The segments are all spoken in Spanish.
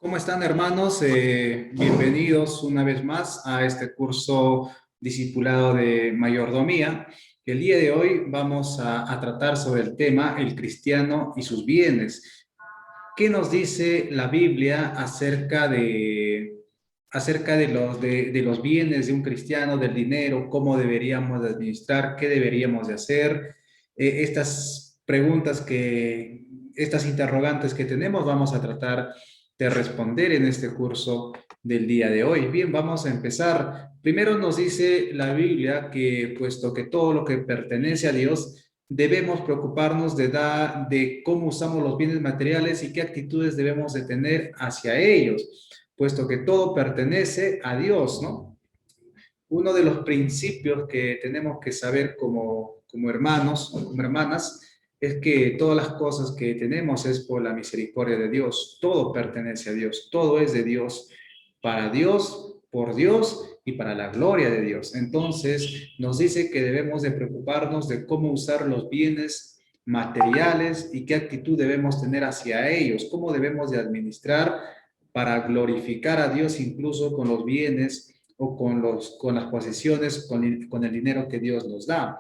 ¿Cómo están, hermanos? Bienvenidos una vez más a este curso discipulado de mayordomía. El día de hoy vamos a tratar sobre el tema el cristiano y sus bienes. ¿Qué nos dice la Biblia acerca de los bienes de un cristiano, del dinero, cómo deberíamos de administrar, qué deberíamos de hacer? Estas interrogantes que tenemos, vamos a tratar de responder en este curso del día de hoy. Bien, vamos a empezar. Primero nos dice la Biblia que, puesto que todo lo que pertenece a Dios, debemos preocuparnos de cómo usamos los bienes materiales y qué actitudes debemos de tener hacia ellos, puesto que todo pertenece a Dios, ¿no? Uno de los principios que tenemos que saber como hermanos o como hermanas es que todas las cosas que tenemos es por la misericordia de Dios. Todo pertenece a Dios, todo es de Dios, para Dios, por Dios y para la gloria de Dios. Entonces nos dice que debemos de preocuparnos de cómo usar los bienes materiales y qué actitud debemos tener hacia ellos, cómo debemos de administrar para glorificar a Dios incluso con los bienes o con las posesiones, con el dinero que Dios nos da.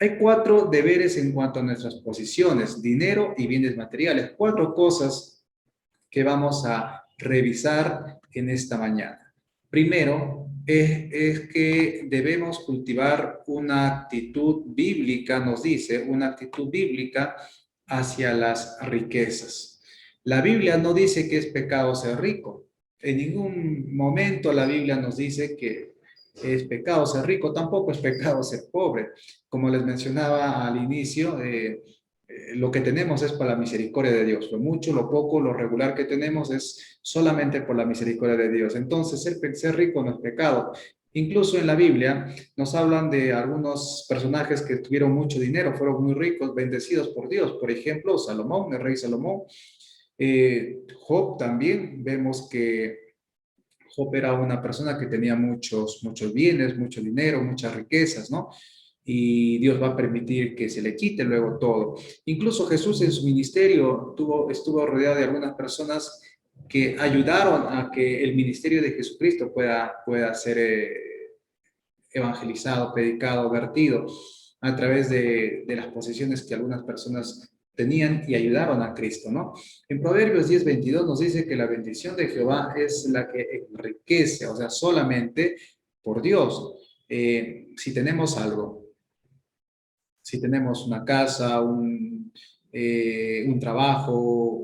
Hay cuatro deberes en cuanto a nuestras posiciones, dinero y bienes materiales. Cuatro cosas que vamos a revisar en esta mañana. Primero, es que debemos cultivar una actitud bíblica, nos dice, una actitud bíblica hacia las riquezas. La Biblia no dice que es pecado ser rico. En ningún momento la Biblia nos dice que es pecado ser rico, tampoco es pecado ser pobre. Como les mencionaba al inicio, lo que tenemos es por la misericordia de Dios. Lo mucho, lo poco, lo regular que tenemos es solamente por la misericordia de Dios. Entonces, ser rico no es pecado. Incluso en la Biblia nos hablan de algunos personajes que tuvieron mucho dinero, fueron muy ricos, bendecidos por Dios. Por ejemplo, Salomón, el rey Salomón. Job también, vemos que Job era una persona que tenía muchos bienes, mucho dinero, muchas riquezas, ¿no? Y Dios va a permitir que se le quite luego todo. Incluso Jesús en su ministerio estuvo rodeado de algunas personas que ayudaron a que el ministerio de Jesucristo pueda ser evangelizado, predicado, vertido a través de las posesiones que algunas personas tenían y ayudaron a Cristo, ¿no? En Proverbios 10:22 nos dice que la bendición de Jehová es la que enriquece, o sea, solamente por Dios. Si tenemos algo, si tenemos una casa, un trabajo,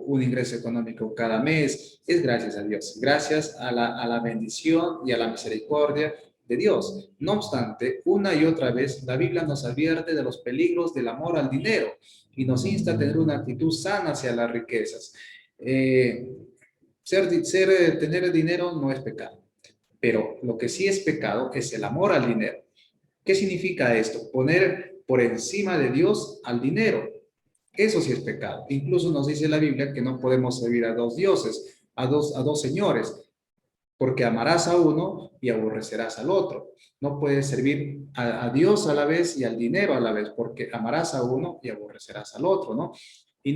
un ingreso económico cada mes, es gracias a Dios, gracias a la bendición y a la misericordia de Dios. No obstante, una y otra vez la Biblia nos advierte de los peligros del amor al dinero y nos insta a tener una actitud sana hacia las riquezas. Eh, Tener dinero no es pecado, pero lo que sí es pecado es el amor al dinero. ¿Qué significa esto? Poner por encima de Dios al dinero. Eso sí es pecado. Incluso nos dice la Biblia que no podemos servir a dos dioses, a dos señores, porque amarás a uno y aborrecerás al otro. No puedes servir a Dios a la vez y al dinero a la vez, porque amarás a uno y aborrecerás al otro, ¿no? Y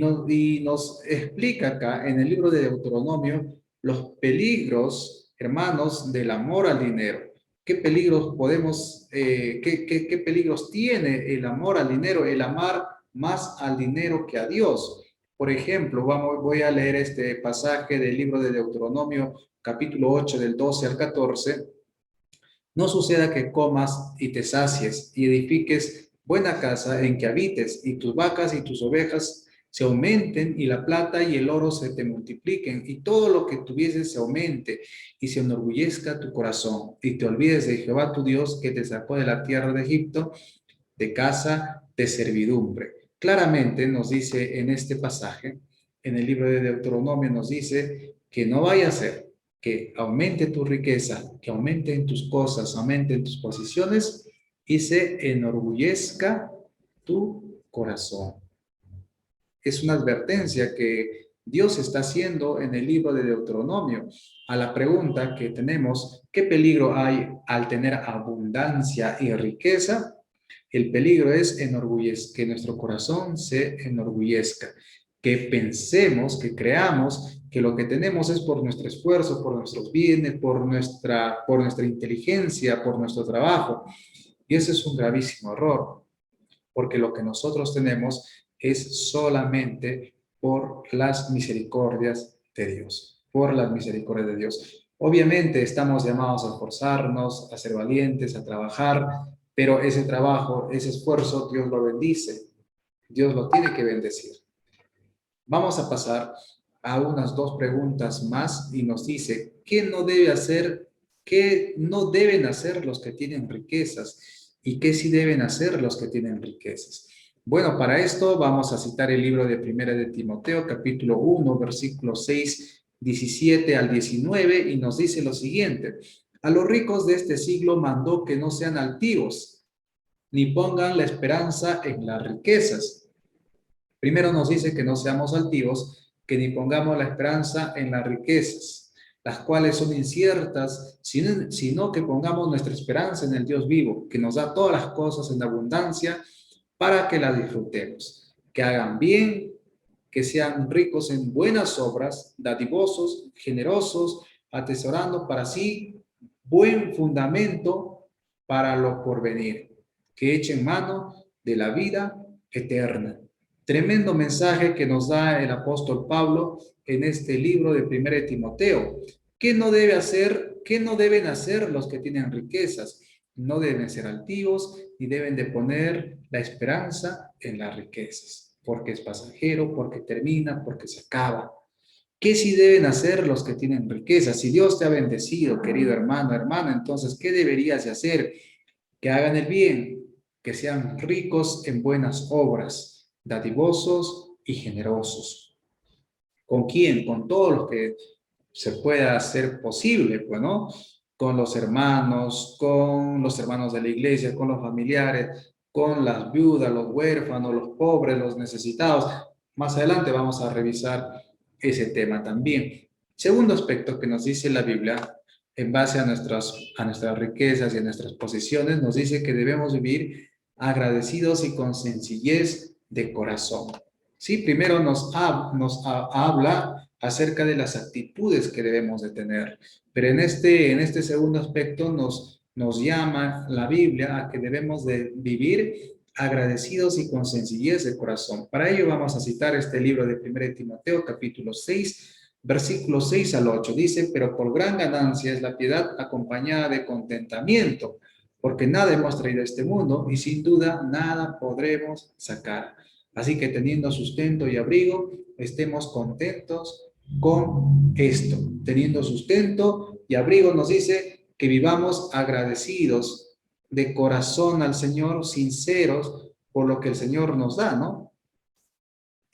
nos explica acá en el libro de Deuteronomio los peligros, hermanos, del amor al dinero. ¿Qué peligros qué peligros tiene el amor al dinero, el amar más al dinero que a Dios? Por ejemplo, voy a leer este pasaje del libro de Deuteronomio, capítulo 8, del 12 al 14. No suceda que comas y te sacies y edifiques buena casa en que habites y tus vacas y tus ovejas se aumenten y la plata y el oro se te multipliquen y todo lo que tuvieses se aumente y se enorgullezca tu corazón y te olvides de Jehová tu Dios que te sacó de la tierra de Egipto, de casa de servidumbre. Claramente nos dice en este pasaje, en el libro de Deuteronomio nos dice que no vaya a ser que aumente tu riqueza, que aumenten tus cosas, aumenten tus posiciones y se enorgullezca tu corazón. Es una advertencia que Dios está haciendo en el libro de Deuteronomio a la pregunta que tenemos, ¿qué peligro hay al tener abundancia y riqueza? El peligro es que nuestro corazón se enorgullezca, que pensemos, que creamos que lo que tenemos es por nuestro esfuerzo, por nuestros bienes, por nuestra inteligencia, por nuestro trabajo. Y ese es un gravísimo error, porque lo que nosotros tenemos es solamente por las misericordias de Dios, por las misericordias de Dios. Obviamente estamos llamados a esforzarnos, a ser valientes, a trabajar, pero ese trabajo, ese esfuerzo, Dios lo bendice. Dios lo tiene que bendecir. Vamos a pasar a unas dos preguntas más y nos dice, ¿qué no debe hacer, qué no deben hacer los que tienen riquezas y qué sí deben hacer los que tienen riquezas? Bueno, para esto vamos a citar el libro de Primera de Timoteo, capítulo 1, versículos 6, 17 al 19, y nos dice lo siguiente: a los ricos de este siglo mandó que no sean altivos, ni pongan la esperanza en las riquezas. Primero nos dice que no seamos altivos, que ni pongamos la esperanza en las riquezas, las cuales son inciertas, sino que pongamos nuestra esperanza en el Dios vivo, que nos da todas las cosas en abundancia para que las disfrutemos, que hagan bien, que sean ricos en buenas obras, dadivosos, generosos, atesorando para sí buen fundamento para lo porvenir, que echen mano de la vida eterna. Tremendo mensaje que nos da el apóstol Pablo en este libro de 1 de Timoteo. ¿Qué no debe hacer, qué no deben hacer los que tienen riquezas? No deben ser altivos ni deben de poner la esperanza en las riquezas, porque es pasajero, porque termina, porque se acaba. ¿Qué sí deben hacer los que tienen riquezas? Si Dios te ha bendecido, querido hermano, hermana, entonces, ¿qué deberías de hacer? Que hagan el bien, que sean ricos en buenas obras, dadivosos y generosos. ¿Con quién? Con todos los que se pueda hacer posible, pues, ¿no? Con los hermanos de la iglesia, con los familiares, con las viudas, los huérfanos, los pobres, los necesitados. Más adelante vamos a revisar ese tema también. Segundo aspecto que nos dice la Biblia, en base a nuestras riquezas y a nuestras posesiones, nos dice que debemos vivir agradecidos y con sencillez de corazón. Sí, primero habla acerca de las actitudes que debemos de tener, pero en este segundo aspecto nos llama la Biblia a que debemos de vivir agradecidos y con sencillez de corazón. Para ello vamos a citar este libro de 1 de Timoteo, capítulo 6, versículos 6 al 8. Dice, pero por gran ganancia es la piedad acompañada de contentamiento, porque nada hemos traído a este mundo y sin duda nada podremos sacar. Así que teniendo sustento y abrigo, estemos contentos con esto. Teniendo sustento y abrigo nos dice que vivamos agradecidos de corazón al Señor, sinceros por lo que el Señor nos da, ¿no?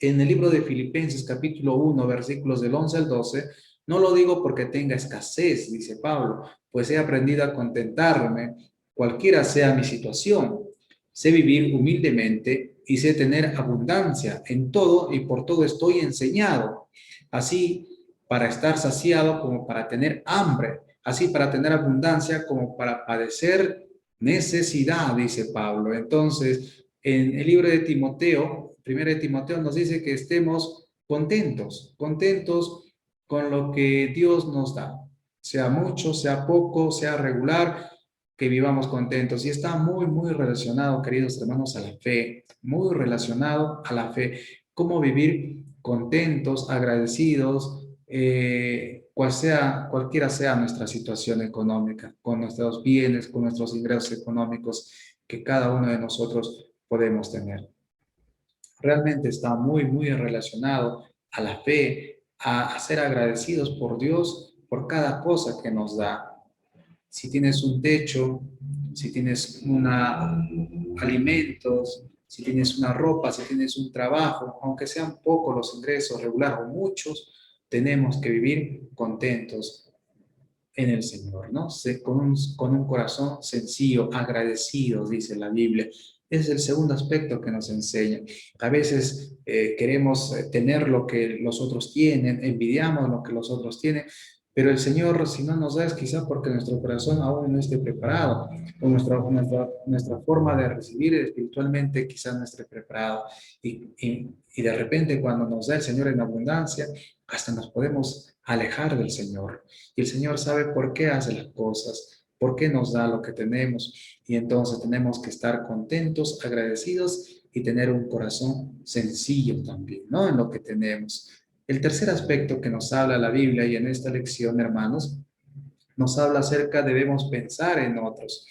En el libro de Filipenses capítulo 1, versículos del 11 al 12, no lo digo porque tenga escasez, dice Pablo, pues he aprendido a contentarme, cualquiera sea mi situación. Sé vivir humildemente y sé tener abundancia en todo y por todo estoy enseñado. Así para estar saciado como para tener hambre, así para tener abundancia como para padecer necesidad, dice Pablo. Entonces, en el libro de Timoteo, 1 de Timoteo nos dice que estemos contentos, contentos con lo que Dios nos da, sea mucho, sea poco, sea regular, que vivamos contentos. Y está muy, muy relacionado, queridos hermanos, a la fe, muy relacionado a la fe. Cómo vivir contentos, agradecidos, cualquiera sea nuestra situación económica, con nuestros bienes, con nuestros ingresos económicos que cada uno de nosotros podemos tener. Realmente está muy, muy relacionado a la fe, a ser agradecidos por Dios por cada cosa que nos da. Si tienes un techo, si tienes alimentos, si tienes una ropa, si tienes un trabajo, aunque sean pocos los ingresos regular o muchos, tenemos que vivir contentos en el Señor, ¿no? Con un corazón sencillo, agradecidos, dice la Biblia. Es el segundo aspecto que nos enseña. A veces queremos tener lo que los otros tienen, envidiamos lo que los otros tienen, pero el Señor, si no nos da, es quizás porque nuestro corazón aún no esté preparado, o nuestra forma de recibir espiritualmente quizás no esté preparado. Y de repente cuando nos da el Señor en abundancia, hasta nos podemos alejar del Señor. Y el Señor sabe por qué hace las cosas, por qué nos da lo que tenemos. Y entonces tenemos que estar contentos, agradecidos y tener un corazón sencillo también, ¿no? En lo que tenemos. El tercer aspecto que nos habla la Biblia y en esta lección, hermanos, nos habla acerca debemos pensar en otros.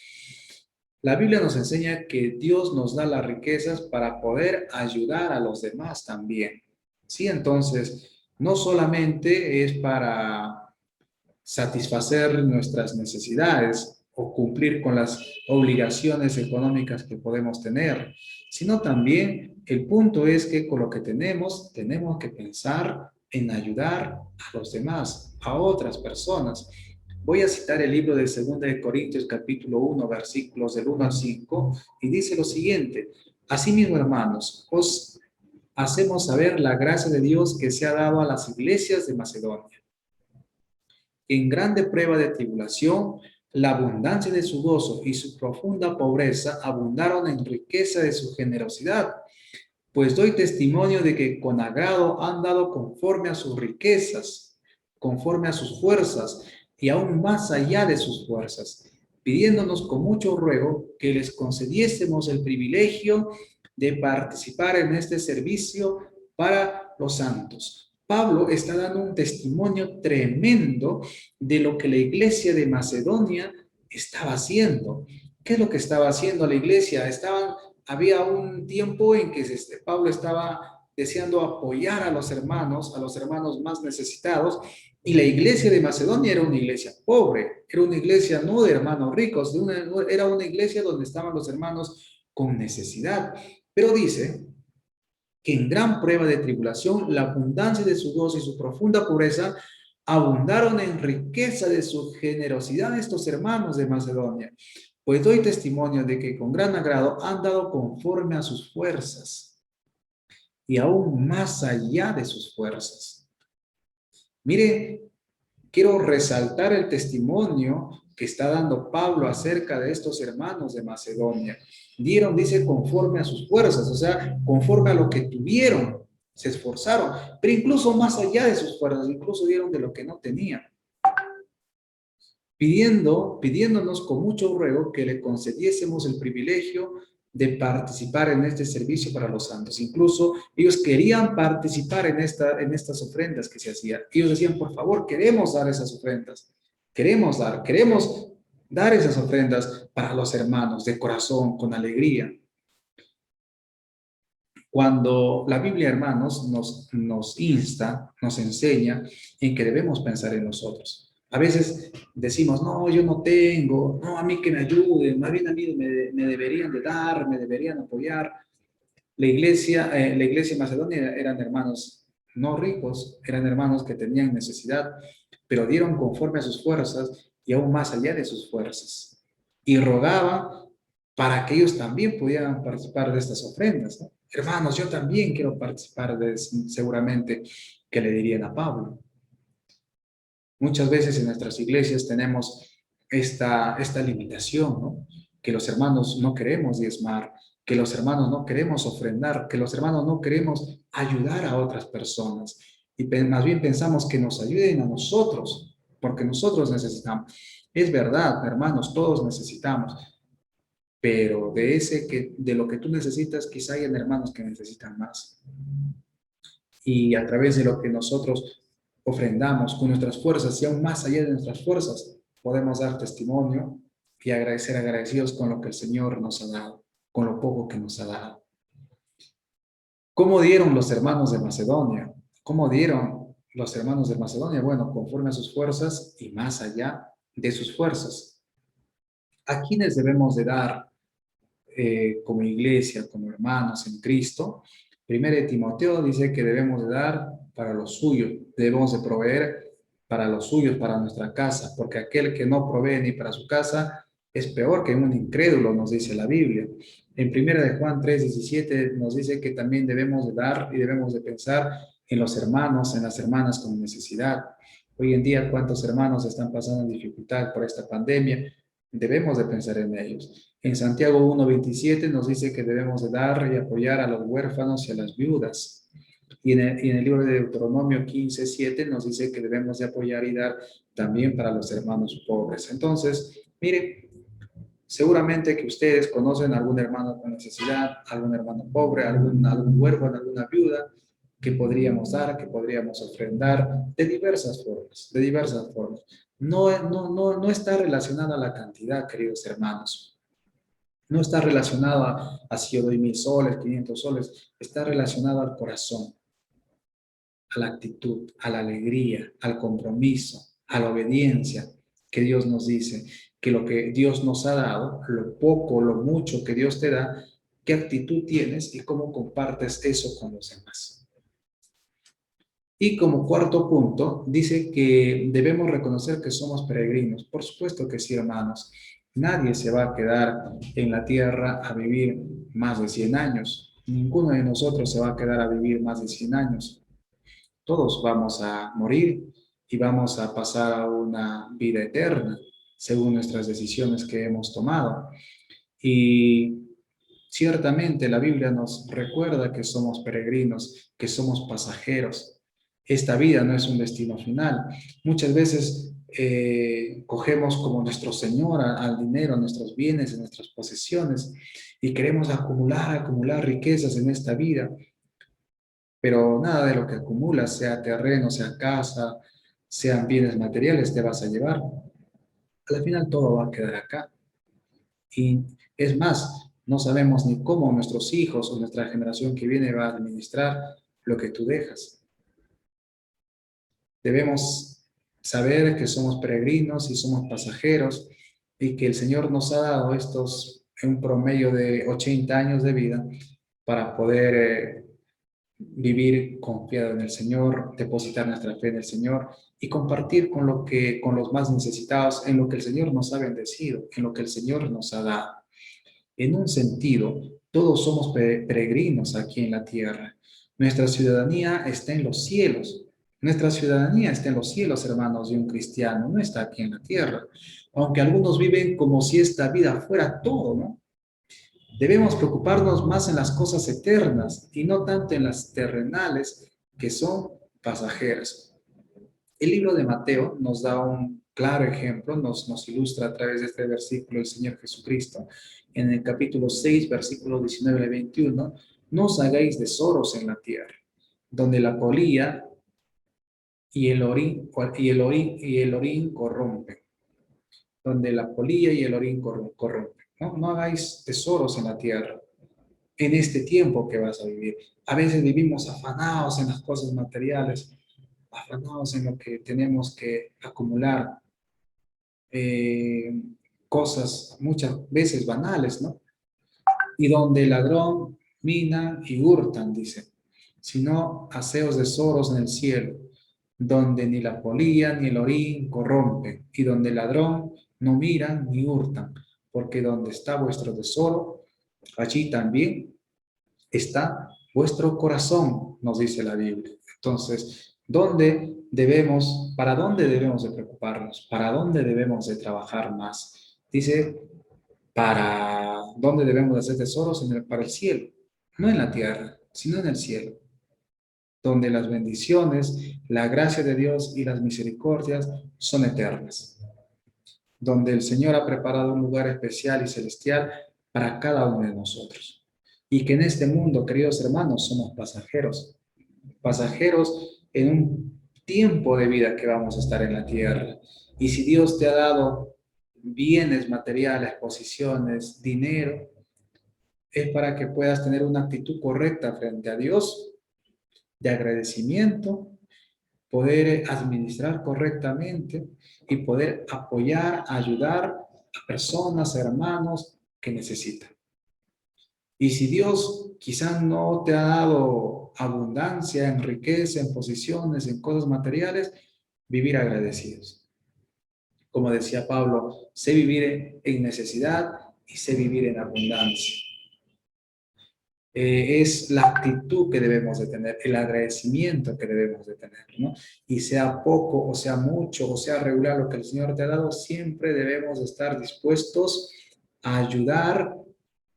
La Biblia nos enseña que Dios nos da las riquezas para poder ayudar a los demás también. Sí, entonces, no solamente es para satisfacer nuestras necesidades o cumplir con las obligaciones económicas que podemos tener, sino también el punto es que con lo que tenemos que pensar en ayudar a los demás, a otras personas. Voy a citar el libro de 2 de Corintios capítulo 1, versículos del 1 al 5, y dice lo siguiente: Asimismo, hermanos, os hacemos saber la gracia de Dios que se ha dado a las iglesias de Macedonia. En grande prueba de tribulación, la abundancia de su gozo y su profunda pobreza abundaron en riqueza de su generosidad. Pues doy testimonio de que con agrado han dado conforme a sus riquezas, conforme a sus fuerzas y aún más allá de sus fuerzas, pidiéndonos con mucho ruego que les concediésemos el privilegio de participar en este servicio para los santos. Pablo está dando un testimonio tremendo de lo que la iglesia de Macedonia estaba haciendo. ¿Qué es lo que estaba haciendo la iglesia? Había un tiempo en que Pablo estaba deseando apoyar a los hermanos más necesitados, y la iglesia de Macedonia era una iglesia pobre, era una iglesia no de hermanos ricos, era una iglesia donde estaban los hermanos con necesidad. Pero dice que en gran prueba de tribulación, la abundancia de su gozo y su profunda pobreza abundaron en riqueza de su generosidad estos hermanos de Macedonia. Pues doy testimonio de que con gran agrado han dado conforme a sus fuerzas y aún más allá de sus fuerzas. Mire, quiero resaltar el testimonio que está dando Pablo acerca de estos hermanos de Macedonia. Dieron, dice, conforme a sus fuerzas, o sea, conforme a lo que tuvieron, se esforzaron, pero incluso más allá de sus fuerzas, incluso dieron de lo que no tenían, pidiéndonos con mucho ruego que le concediésemos el privilegio de participar en este servicio para los santos. Incluso ellos querían participar en estas ofrendas que se hacían. Ellos decían, por favor, queremos dar esas ofrendas. Queremos dar esas ofrendas para los hermanos de corazón, con alegría. Cuando la Biblia, hermanos, nos insta, nos enseña en que debemos pensar en nosotros. A veces decimos, no, yo no tengo, no, a mí que me ayuden, más bien a mí me deberían de dar, me deberían apoyar. La iglesia de Macedonia eran hermanos no ricos, eran hermanos que tenían necesidad, pero dieron conforme a sus fuerzas y aún más allá de sus fuerzas. Y rogaban para que ellos también pudieran participar de estas ofrendas, ¿no? Hermanos, yo también quiero participar de eso, seguramente que le dirían a Pablo. Muchas veces en nuestras iglesias tenemos esta limitación, ¿no? Que los hermanos no queremos diezmar, que los hermanos no queremos ofrendar, que los hermanos no queremos ayudar a otras personas. Y más bien pensamos que nos ayuden a nosotros, porque nosotros necesitamos. Es verdad, hermanos, todos necesitamos, pero de lo que tú necesitas, quizá hayan hermanos que necesitan más. Y a través de lo que nosotros ofrendamos con nuestras fuerzas y aún más allá de nuestras fuerzas, podemos dar testimonio y agradecidos con lo que el Señor nos ha dado, con lo poco que nos ha dado. ¿Cómo dieron los hermanos de Macedonia? ¿Cómo dieron los hermanos de Macedonia? Bueno, conforme a sus fuerzas y más allá de sus fuerzas. ¿A quiénes debemos de dar como iglesia, como hermanos en Cristo? Primero de Timoteo dice que debemos de dar para los suyos, debemos de proveer para los suyos, para nuestra casa, porque aquel que no provee ni para su casa es peor que un incrédulo, nos dice la Biblia. En primera de Juan 3:17 nos dice que también debemos de dar y debemos de pensar en los hermanos, en las hermanas con necesidad. Hoy en día, ¿cuántos hermanos están pasando dificultad por esta pandemia? Debemos de pensar en ellos. En Santiago 1:27 nos dice que debemos de dar y apoyar a los huérfanos y a las viudas. Y en el libro de Deuteronomio 15:7 nos dice que debemos de apoyar y dar también para los hermanos pobres. Entonces, mire, seguramente que ustedes conocen a algún hermano con necesidad, algún hermano pobre, algún huérfano, alguna viuda que podríamos dar, que podríamos ofrendar de diversas formas, de diversas formas. No está relacionada a la cantidad, queridos hermanos. No está relacionado a si yo doy 1,000 soles, 500 soles. Está relacionado al corazón, a la actitud, a la alegría, al compromiso, a la obediencia que Dios nos dice, que lo que Dios nos ha dado, lo poco, lo mucho que Dios te da, qué actitud tienes y cómo compartes eso con los demás. Y como cuarto punto, dice que debemos reconocer que somos peregrinos. Por supuesto que sí, hermanos. Nadie se va a quedar en la tierra a vivir más de 100 años. Ninguno de nosotros se va a quedar a vivir más de 100 años. Todos vamos a morir y vamos a pasar a una vida eterna, según nuestras decisiones que hemos tomado. Y ciertamente la Biblia nos recuerda que somos peregrinos, que somos pasajeros. Esta vida no es un destino final. Muchas veces cogemos como nuestro Señor al dinero, a nuestros bienes, a nuestras posesiones y queremos acumular riquezas en esta vida, pero nada de lo que acumulas, sea terreno, sea casa, sean bienes materiales, te vas a llevar. Al final todo va a quedar acá. Y es más, no sabemos ni cómo nuestros hijos o nuestra generación que viene va a administrar lo que tú dejas. Debemos saber que somos peregrinos y somos pasajeros y que el Señor nos ha dado estos en un promedio de 80 años de vida para poder vivir confiado en el Señor, depositar nuestra fe en el Señor y compartir con los más necesitados en lo que el Señor nos ha bendecido, en lo que el Señor nos ha dado. En un sentido, todos somos peregrinos aquí en la tierra. Nuestra ciudadanía está en los cielos. Nuestra ciudadanía está en los cielos, hermanos, de un cristiano, no está aquí en la tierra. Aunque algunos viven como si esta vida fuera todo, ¿no? Debemos preocuparnos más en las cosas eternas y no tanto en las terrenales que son pasajeras. El libro de Mateo nos da un claro ejemplo, nos ilustra a través de este versículo el Señor Jesucristo. En el capítulo 6, versículos 19 al 21, no os hagáis tesoros en la tierra, donde la polilla y el orín corrompen, donde la polilla y el orín corrompen. No hagáis tesoros en la tierra, en este tiempo que vas a vivir. A veces vivimos afanados en las cosas materiales, afanados en lo que tenemos que acumular, eh, cosas muchas veces banales, ¿no? Y donde el ladrón mina y hurtan, dice, sino aseos tesoros en el cielo, donde ni la polilla ni el orín corrompen, y donde el ladrón no miran ni hurtan, porque donde está vuestro tesoro, allí también está vuestro corazón, nos dice la Biblia. Entonces, ¿para dónde debemos de preocuparnos? ¿Para dónde debemos de trabajar más? Dice, ¿para dónde debemos de hacer tesoros? Para el cielo, no en la tierra, sino en el cielo, donde las bendiciones, la gracia de Dios y las misericordias son eternas, donde el Señor ha preparado un lugar especial y celestial para cada uno de nosotros. Y que en este mundo, queridos hermanos, somos pasajeros, pasajeros en un tiempo de vida que vamos a estar en la tierra. Y si Dios te ha dado bienes materiales, posiciones, dinero, es para que puedas tener una actitud correcta frente a Dios, de agradecimiento, poder administrar correctamente y poder apoyar, ayudar a personas, hermanos que necesitan. Y si Dios quizás no te ha dado abundancia en riqueza, en posiciones, en cosas materiales, vivir agradecidos. Como decía Pablo, sé vivir en necesidad y sé vivir en abundancia. Es la actitud que debemos de tener, el agradecimiento que debemos de tener, ¿no? Y sea poco, o sea mucho, o sea regular lo que el Señor te ha dado, siempre debemos de estar dispuestos a ayudar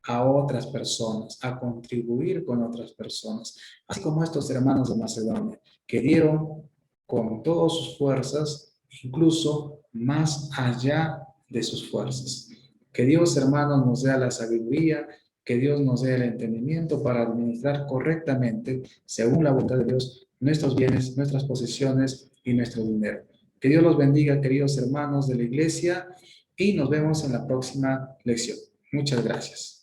a otras personas, a contribuir con otras personas, así como estos hermanos de Macedonia, que dieron con todas sus fuerzas, incluso más allá de sus fuerzas. Que Dios, hermanos, nos dé la sabiduría, que Dios nos dé el entendimiento para administrar correctamente, según la voluntad de Dios, nuestros bienes, nuestras posesiones y nuestro dinero. Que Dios los bendiga, queridos hermanos de la iglesia, y nos vemos en la próxima lección. Muchas gracias.